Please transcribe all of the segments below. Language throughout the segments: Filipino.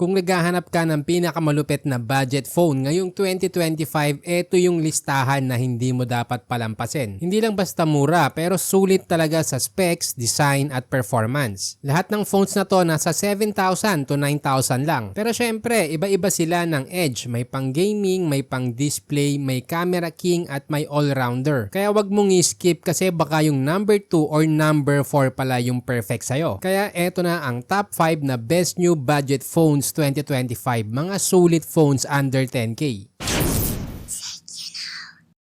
Kung naghahanap ka ng pinakamalupit na budget phone ngayong 2025, ito yung listahan na hindi mo dapat palampasin. Hindi lang basta mura pero sulit talaga sa specs, design at performance. Lahat ng phones na to nasa 7,000 to 9,000 lang. Pero syempre, iba-iba sila ng edge. May pang gaming, may pang display, may camera king at may all-rounder. Kaya wag mong i-skip kasi baka yung number 2 or number 4 pala yung perfect sa'yo. Kaya eto na ang top 5 na best new budget phones 2025, mga sulit phones under 10K.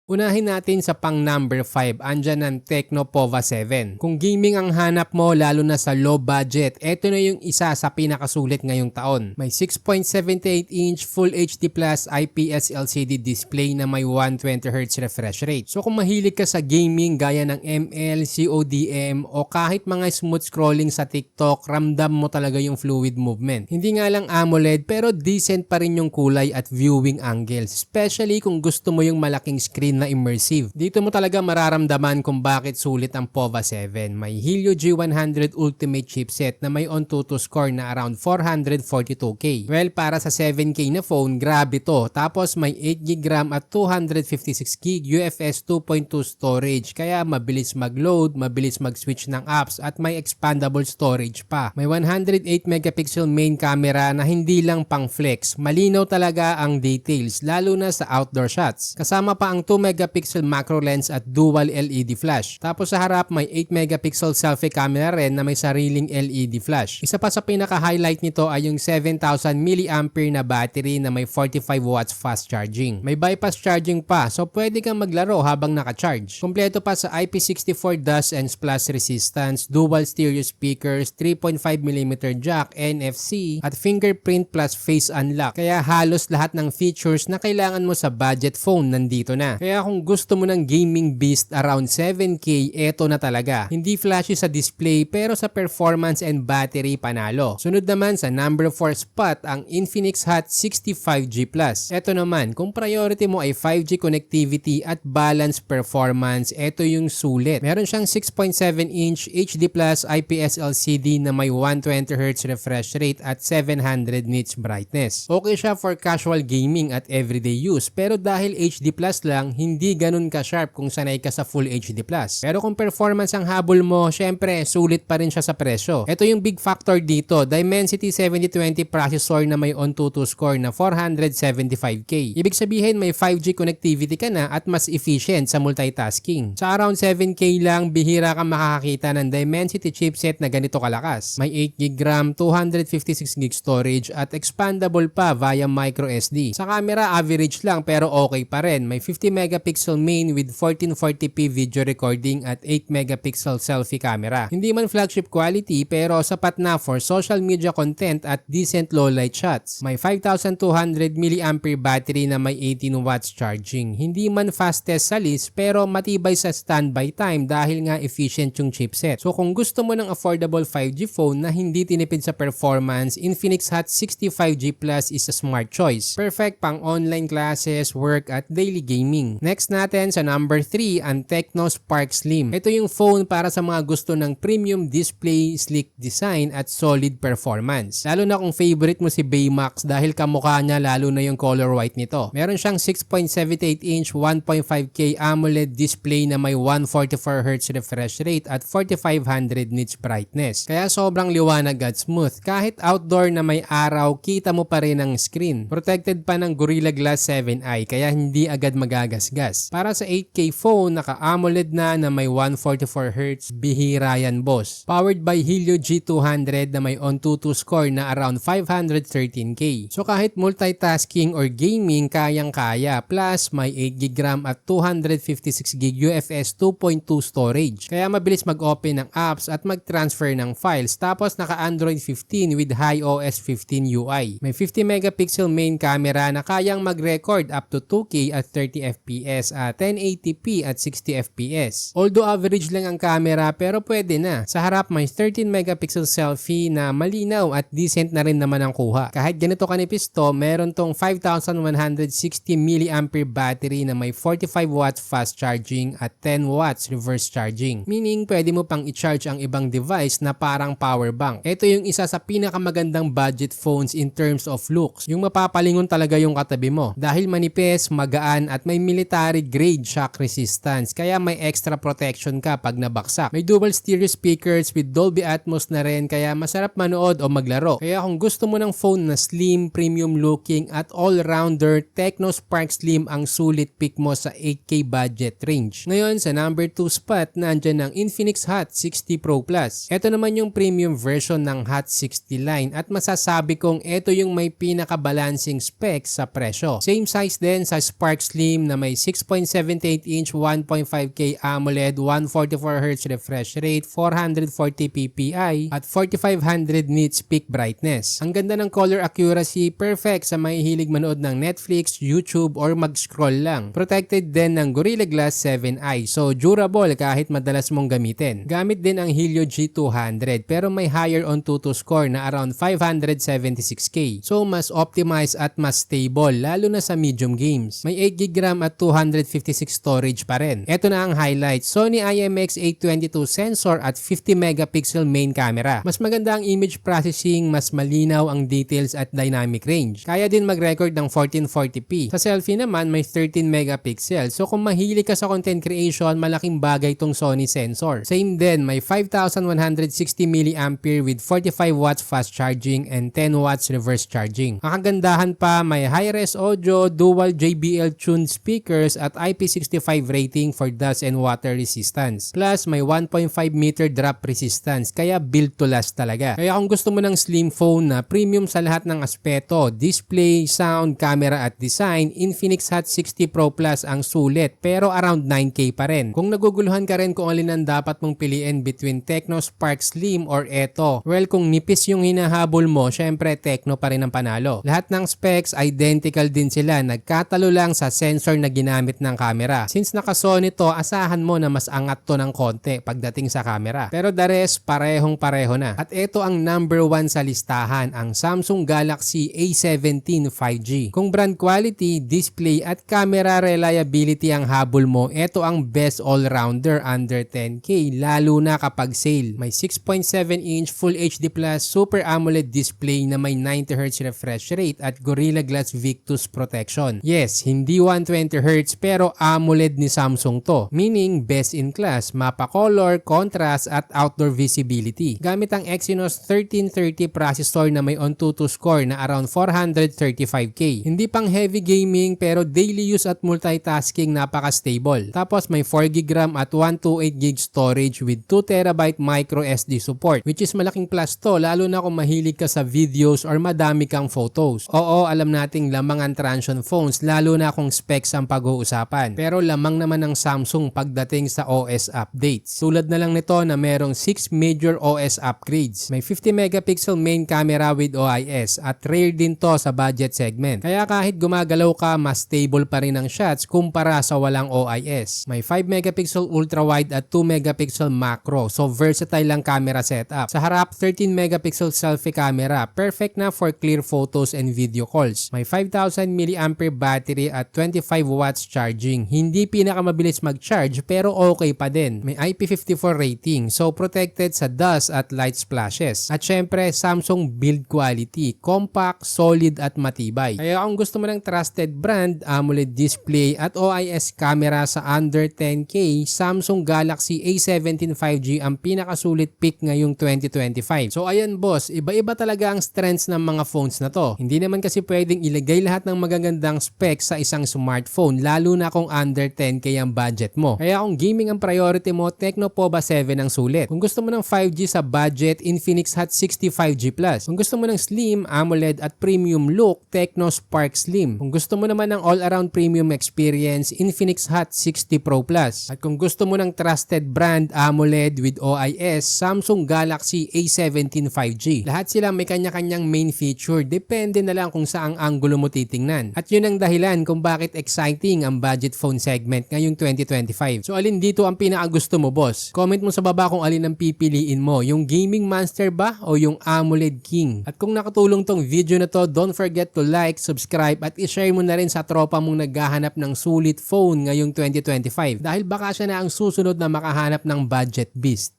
Unahin natin sa pang number 5, andyan ang Tecno Pova 7. Kung gaming ang hanap mo lalo na sa low budget, eto na yung isa sa pinakasulit ngayong taon. May 6.78-inch Full HD Plus IPS LCD display na may 120Hz refresh rate. So kung mahilig ka sa gaming gaya ng ML, CODM o kahit mga smooth scrolling sa TikTok, ramdam mo talaga yung fluid movement. Hindi nga lang AMOLED pero decent pa rin yung kulay at viewing angles, especially kung gusto mo yung malaking screen na immersive. Dito mo talaga mararamdaman kung bakit sulit ang Pova 7. May Helio G100 Ultimate chipset na may AnTuTu score na around 442K. Well, para sa 7K na phone, grabe to. Tapos may 8GB RAM at 256GB UFS 2.2 storage. Kaya mabilis mag-load, mabilis mag-switch ng apps at may expandable storage pa. May 108 megapixel main camera na hindi lang pang flex. Malinaw talaga ang details, lalo na sa outdoor shots. Kasama pa ang 2 megapixel macro lens at dual LED flash. Tapos sa harap may 8 megapixel selfie camera rin na may sariling LED flash. Isa pa sa pinaka-highlight nito ay yung 7,000 mAh na battery na may 45 watts fast charging. May bypass charging pa, so pwede kang maglaro habang naka-charge. Kompleto pa sa IP64 dust and splash resistance, dual stereo speakers, 3.5mm jack, NFC at fingerprint plus face unlock. Kaya halos lahat ng features na kailangan mo sa budget phone nandito na. Kaya kung gusto mo ng gaming beast around 7K, eto na talaga. Hindi flashy sa display pero sa performance and battery panalo. Sunod naman sa number 4 spot ang Infinix Hot 65G Plus. Eto naman, kung priority mo ay 5G connectivity at balanced performance, eto yung sulit. Meron siyang 6.7-inch HD Plus IPS LCD na may 120Hz refresh rate at 700 nits brightness. Okay siya for casual gaming at everyday use pero dahil HD Plus lang, hindi ganun ka-sharp kung sanay ka sa Full HD+. Pero kung performance ang habol mo, syempre, sulit pa rin siya sa presyo. Ito yung big factor dito, Dimensity 7020 processor na may AnTuTu score na 475K. Ibig sabihin may 5G connectivity ka na at mas efficient sa multitasking. Sa around 7K lang, bihira kang makakakita ng Dimensity chipset na ganito kalakas. May 8GB RAM, 256GB storage at expandable pa via microSD. Sa camera, average lang pero okay pa rin. May 50 megapixel main with 1440p video recording at 8 megapixel selfie camera. Hindi man flagship quality pero sapat na for social media content at decent low light shots. May 5,200 mAh battery na may 18 watts charging. Hindi man fastest sa list pero matibay sa standby time dahil nga efficient yung chipset. So kung gusto mo ng affordable 5G phone na hindi tinipid sa performance, Infinix Hot 65G Plus is a smart choice. Perfect pang online classes, work at daily gaming. Next natin sa number 3, ang Tecno Spark Slim. Ito yung phone para sa mga gusto ng premium display, sleek design at solid performance. Lalo na kung favorite mo si Baymax dahil kamukha niya lalo na yung color white nito. Meron siyang 6.78-inch 1.5K AMOLED display na may 144Hz refresh rate at 4500 nits brightness. Kaya sobrang liwanag at smooth. Kahit outdoor na may araw, kita mo pa rin ang screen. Protected pa ng Gorilla Glass 7i kaya hindi agad magagasgas. Para sa 8K phone, naka-AMOLED na may 144Hz, bihira yan boss. Powered by Helio G200 na may AnTuTu score na around 513K. So kahit multitasking or gaming, kayang-kaya. Plus, may 8GB RAM at 256GB UFS 2.2 storage. Kaya mabilis mag-open ng apps at mag-transfer ng files. Tapos naka-Android 15 with iOS 15 UI. May 50 megapixel main camera na kayang mag-record up to 2K at 30 FPS fps at 1080p at 60 fps. Although average lang ang camera pero pwede na. Sa harap may 13 megapixel selfie na malinaw at decent na rin naman ang kuha. Kahit ganito kanipis to, meron tong 5160 mAh battery na may 45 watts fast charging at 10 watts reverse charging. Meaning pwede mo pang i-charge ang ibang device na parang power bank. Ito yung isa sa pinakamagandang budget phones in terms of looks. Yung mapapalingon talaga yung katabi mo. Dahil manipis, magaan at may military grade shock resistance kaya may extra protection ka pag nabaksak. May dual stereo speakers with Dolby Atmos na rin kaya masarap manood o maglaro. Kaya kung gusto mo ng phone na slim, premium looking at all-rounder, Tecno Spark Slim ang sulit pick mo sa 8K budget range. Ngayon sa number 2 spot, nandyan ang Infinix Hot 60 Pro Plus. Ito naman yung premium version ng Hot 60 line at masasabi kong ito yung may pinaka-balancing specs sa presyo. Same size din sa Spark Slim na may 6.78-inch 1.5K AMOLED, 144Hz refresh rate, 440 ppi at 4500 nits peak brightness. Ang ganda ng color accuracy, perfect sa may hilig manood ng Netflix, YouTube or mag-scroll lang. Protected din ng Gorilla Glass 7i, so durable kahit madalas mong gamitin. Gamit din ang Helio G200 pero may higher Antutu score na around 576K. So mas optimized at mas stable lalo na sa medium games. May 8GB RAM at 256 storage pa rin. Ito na ang highlight, Sony IMX822 sensor at 50 megapixel main camera. Mas maganda ang image processing, mas malinaw ang details at dynamic range. Kaya din mag-record ng 1440p. Sa selfie naman may 13 megapixel. So kung mahilig ka sa content creation, malaking bagay tong Sony sensor. Same din, may 5160 mAh with 45 watts fast charging and 10 watts reverse charging. Ang kagandahan pa, may high-res audio, dual JBL tuned speakers at IP65 rating for dust and water resistance. Plus may 1.5 meter drop resistance kaya built to last talaga. Kaya kung gusto mo ng slim phone na premium sa lahat ng aspeto, display, sound, camera at design, Infinix Hot 60 Pro Plus ang sulit pero around 9K pa rin. Kung naguguluhan ka rin kung alin ang dapat mong piliin between Tecno Spark Slim or eto, well kung nipis yung hinahabol mo, syempre Tecno pa rin ang panalo. Lahat ng specs identical din sila, nagkatalo lang sa sensor na ginamit ng camera. Since naka-Sony to, asahan mo na mas angat to ng konti pagdating sa camera. Pero the rest, parehong-pareho na. At ito ang number 1 sa listahan, ang Samsung Galaxy A17 5G. Kung brand quality, display at camera reliability ang habol mo, ito ang best all-rounder under 10K, lalo na kapag sale. May 6.7-inch Full HD Plus Super AMOLED display na may 90Hz refresh rate at Gorilla Glass Victus protection. Yes, hindi 120Hz pero AMOLED ni Samsung to, meaning best in class, mapa color, contrast at outdoor visibility. Gamit ang Exynos 1330 processor na may Antutu score na around 435K. Hindi pang heavy gaming pero daily use at multitasking napaka-stable. Tapos may 4GB RAM at 128GB storage with 2TB micro SD support, which is malaking plus to lalo na kung mahilig ka sa videos or madami kang photos. Oo, alam nating lamang ang transient phones lalo na kung specs ang pag-uusapan. Pero lamang naman ng Samsung pagdating sa OS updates. Tulad na lang nito na merong 6 major OS upgrades. May 50 megapixel main camera with OIS at rare din to sa budget segment. Kaya kahit gumagalaw ka, mas stable pa rin ang shots kumpara sa walang OIS. May 5 megapixel ultra wide at 2 megapixel macro, so versatile lang camera setup. Sa harap, 13 megapixel selfie camera, perfect na for clear photos and video calls. May 5000 mAh battery at 25 watts charging. Hindi pinakamabilis mag-charge pero okay pa din. May IP54 rating, so protected sa dust at light splashes. At syempre, Samsung build quality, compact, solid at matibay. Kaya kung gusto mo ng trusted brand, AMOLED display at OIS camera sa under 10K, Samsung Galaxy A17 5G ang pinakasulit pick ngayong 2025. So ayan boss, iba-iba talaga ang strengths ng mga phones na to. Hindi naman kasi pwedeng ilagay lahat ng magagandang specs sa isang smartphone, lalo na kung under 10K ang budget mo. Kaya kung gaming ang priority mo, Tecno Pova 7 ang sulit. Kung gusto mo ng 5G sa budget, Infinix Hot 60 5G Plus. Kung gusto mo ng slim, AMOLED at premium look, Tecno Spark Slim. Kung gusto mo naman ng all-around premium experience, Infinix Hot 60 Pro Plus. At kung gusto mo ng trusted brand AMOLED with OIS, Samsung Galaxy A17 5G. Lahat sila may kanya-kanyang main feature, depende na lang kung saang anggulo mo titingnan. At yun ang dahilan kung bakit exciting exciting ang budget phone segment ngayong 2025. So alin dito ang pinakagusto mo, boss? Comment mo sa baba kung alin ang pipiliin mo, yung Gaming Monster ba o yung AMOLED King? At kung nakatulong tong video na to, don't forget to like, subscribe at i-share mo na rin sa tropa mong naghahanap ng sulit phone ngayong 2025 dahil baka siya na ang susunod na makahanap ng budget beast.